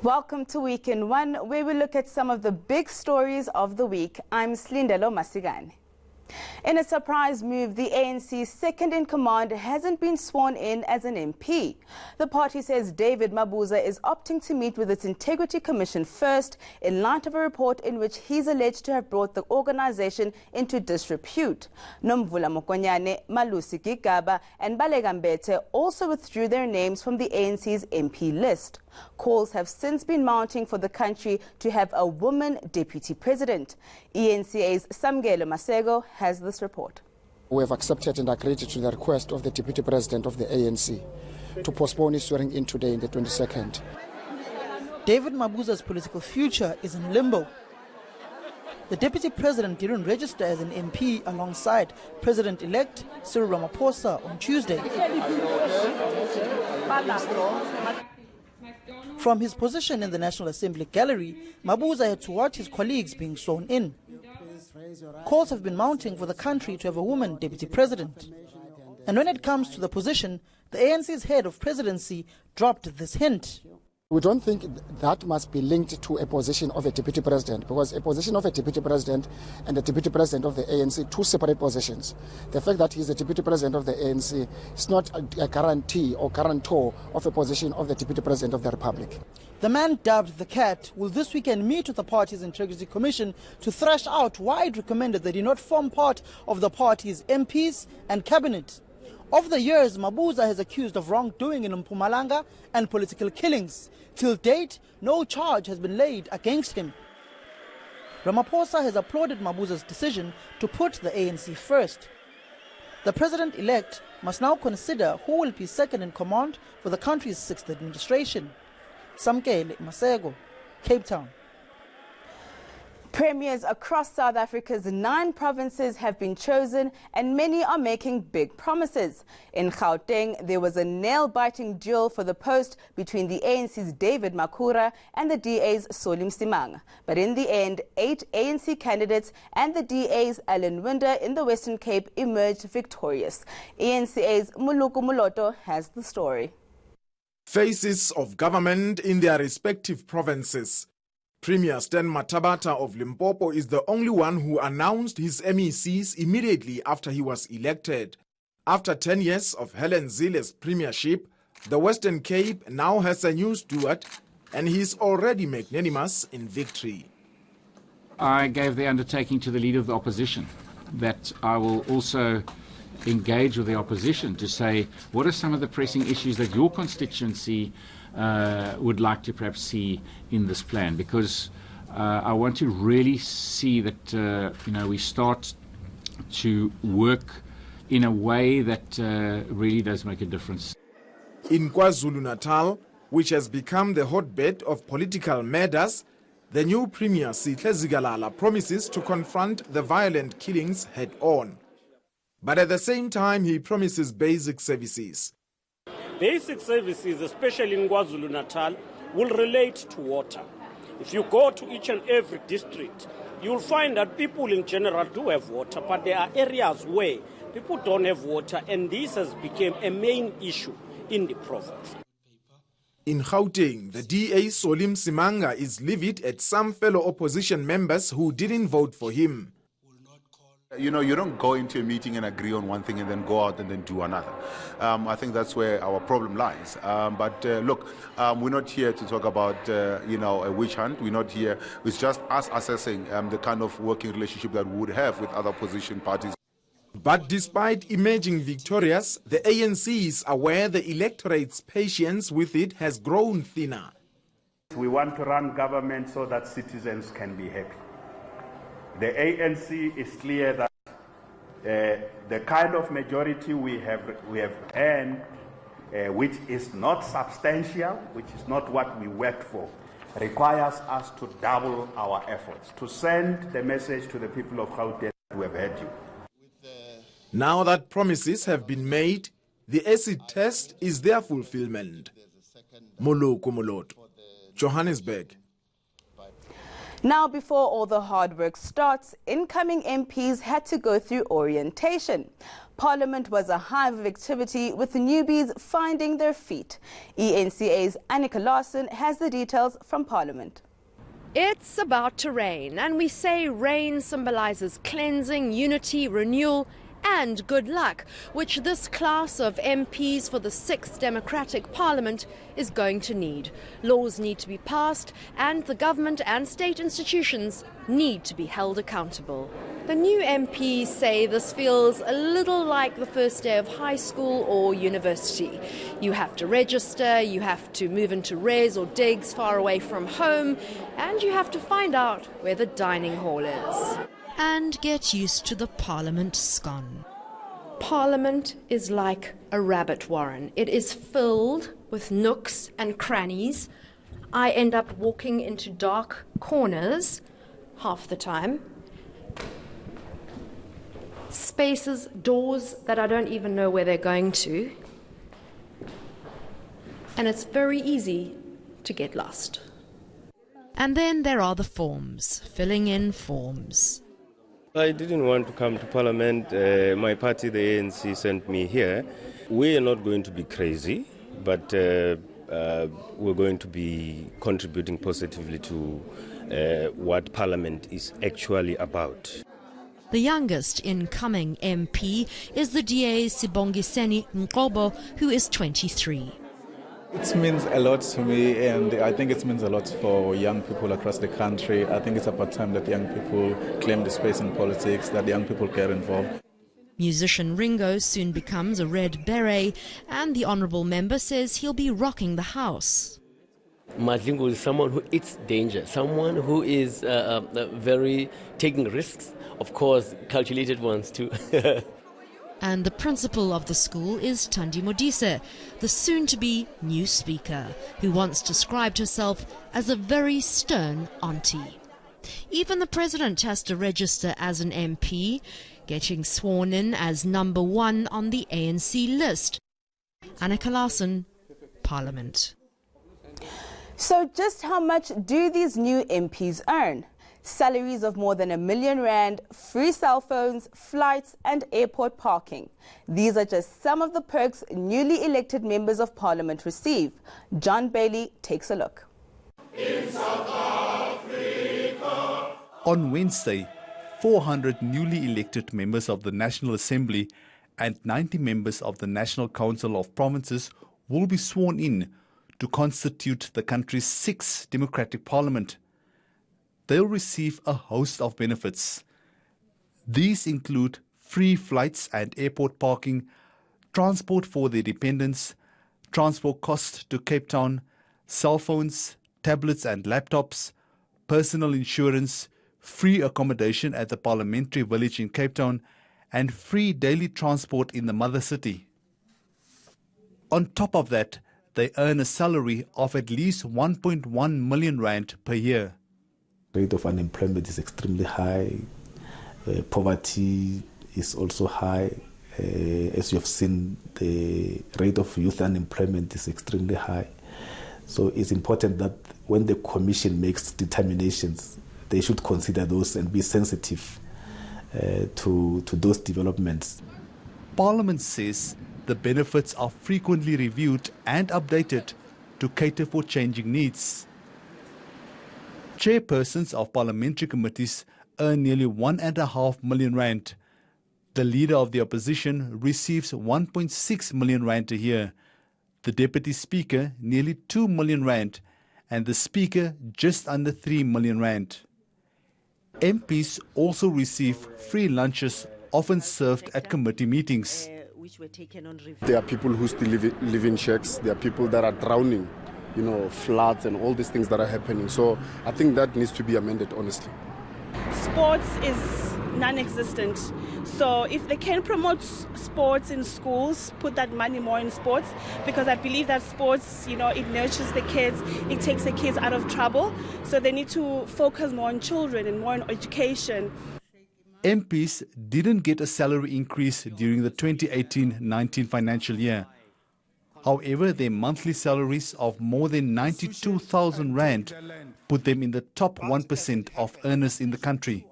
Welcome to Week in One, where we look at some of the big stories of the week. I'm Slindelo Masigani. In a surprise move, the ANC's second-in-command hasn't been sworn in as an MP. The party says David Mabuza is opting to meet with its Integrity Commission first, in light of a report in which he's alleged to have brought the organization into disrepute. Nomvula Mokonyane, Malusi Gigaba and Balegambete also withdrew their names from the ANC's MP list. Calls have since been mounting for the country to have a woman deputy president. ENCA's Samgelo Masego has this report. We have accepted and agreed to the request of the deputy president of the ANC to postpone his swearing in today, the 22nd. David Mabuza's political future is in limbo. The deputy president didn't register as an MP alongside President-elect Cyril Ramaphosa on Tuesday. From his position in the National Assembly gallery, Mabuza had to watch his colleagues being sworn in. Calls have been mounting for the country to have a woman deputy president. And when it comes to the position, the ANC's head of presidency dropped this hint. We don't think that must be linked to a position of a deputy president, because a position of a deputy president and the deputy president of the ANC, two separate positions. The fact that he's the deputy president of the ANC is not a guarantee or guarantor of a position of the deputy president of the republic. The man dubbed the Cat will this weekend meet with the party's Integrity Commission to thrash out why it recommended that he not form part of the party's MPs and cabinet. Over the years, Mabuza has accused of wrongdoing in Mpumalanga and political killings. Till date, no charge has been laid against him. Ramaphosa has applauded Mabuza's decision to put the ANC first. The president-elect must now consider who will be second in command for the country's sixth administration. Samkele Masego, Cape Town. Premiers across South Africa's 9 provinces have been chosen, and many are making big promises. In Gauteng, there was a nail-biting duel for the post between the ANC's David Makhura and the DA's Solim Simanga. But in the end, 8 ANC candidates and the DA's Alan Winder in the Western Cape emerged victorious. ENCA's Muluku Muloto has the story. Faces of government in their respective provinces. Premier Stan Mathabatha of Limpopo is the only one who announced his MECs immediately after he was elected. After 10 years of Helen Zile's premiership, the Western Cape now has a new steward, and he is already magnanimous in victory. I gave the undertaking to the leader of the opposition that I will also engage with the opposition to say, what are some of the pressing issues that your constituency would like to perhaps see in this plan, because I want to really see that we start to work in a way that really does make a difference. In KwaZulu-Natal, which has become the hotbed of political murders, the new Premier Sihle Zikalala promises to confront the violent killings head-on. But at the same time, he promises basic services. Basic services, especially in KwaZulu-Natal, will relate to water. If you go to each and every district, you'll find that people in general do have water, but there are areas where people don't have water, and this has become a main issue in the province. In Gauteng, the DA Solim Simanga is livid at some fellow opposition members who didn't vote for him. You don't go into a meeting and agree on one thing and then go out and then do another. I think that's where our problem lies. Look, we're not here to talk about, a witch hunt. We're not here. It's just us assessing the kind of working relationship that we would have with other opposition parties. But despite emerging victorious, the ANC is aware the electorate's patience with it has grown thinner. We want to run government so that citizens can be happy. The ANC is clear that the kind of majority we have earned, which is not substantial, which is not what we worked for, requires us to double our efforts, to send the message to the people of Gauteng that we have heard you. Now that promises have been made, the acid test is their fulfillment. Muluku Muloto, Johannesburg. Now, before all the hard work starts, incoming MPs had to go through orientation. Parliament was a hive of activity with newbies finding their feet. ENCA's Annika Larson has the details from Parliament. It's about to rain, and we say rain symbolises cleansing, unity, renewal and good luck, which this class of MPs for the 6th Democratic Parliament is going to need. Laws need to be passed, and the government and state institutions need to be held accountable. The new MPs say this feels a little like the first day of high school or university. You have to register, you have to move into res or digs far away from home, and you have to find out where the dining hall is. And get used to the Parliament scone. Parliament is like a rabbit warren. It is filled with nooks and crannies. I end up walking into dark corners half the time. Spaces, doors that I don't even know where they're going to. And it's very easy to get lost. And then there are the forms, filling in forms. I didn't want to come to Parliament. My party, the ANC, sent me here. We are not going to be crazy, but we're going to be contributing positively to what Parliament is actually about. The youngest incoming MP is the DA Sibongiseni Nkobo, who is 23. It means a lot to me, and I think it means a lot for young people across the country. I think it's about time that young people claim the space in politics, that young people get involved. Musician Ringo soon becomes a red beret, and the honourable member says he'll be rocking the house. Madlingo is someone who eats danger, someone who is very taking risks, of course, calculated ones too. And the principal of the school is Thandi Modise, the soon-to-be new speaker, who once described herself as a very stern auntie. Even the president has to register as an MP, getting sworn in as number 1 on the ANC list. Annika Larson, Parliament. So just how much do these new MPs earn? Salaries of more than R1 million, free cell phones, flights and airport parking. These are just some of the perks newly elected members of Parliament receive. John Bailey takes a look. In South Africa. On Wednesday, 400 newly elected members of the National Assembly and 90 members of the National Council of Provinces will be sworn in to constitute the country's 6th democratic parliament. They'll receive a host of benefits. These include free flights and airport parking, transport for their dependents, transport costs to Cape Town, cell phones, tablets and laptops, personal insurance, free accommodation at the Parliamentary Village in Cape Town, and free daily transport in the mother city. On top of that, they earn a salary of at least 1.1 million rand per year. Rate of unemployment is extremely high. Poverty is also high. As you have seen, the rate of youth unemployment is extremely high. So it's important that when the Commission makes determinations, they should consider those and be sensitive to those developments. Parliament says the benefits are frequently reviewed and updated to cater for changing needs. Chairpersons of parliamentary committees earn nearly 1.5 million rand. The leader of the opposition receives 1.6 million rand a year. The deputy speaker nearly 2 million rand, and the speaker just under 3 million rand. MPs also receive free lunches often served at committee meetings. There are people who still live in shacks. There are people that are drowning, floods and all these things that are happening. So I think that needs to be amended, honestly. Sports is non-existent. So if they can promote sports in schools, put that money more in sports, because I believe that sports, it nurtures the kids, it takes the kids out of trouble. So they need to focus more on children and more on education. MPs didn't get a salary increase during the 2018-19 financial year. However, their monthly salaries of more than 92,000 rand put them in the top 1% of earners in the country.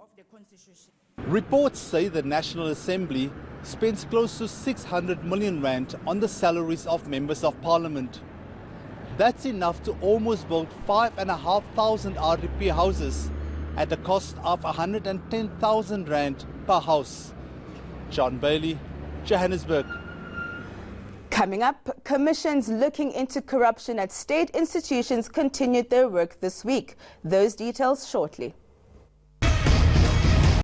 Reports say the National Assembly spends close to 600 million rand on the salaries of members of parliament. That's enough to almost build 5,500 RDP houses at a cost of 110,000 rand per house. John Bailey, Johannesburg. Coming up, commissions looking into corruption at state institutions continued their work this week. Those details shortly.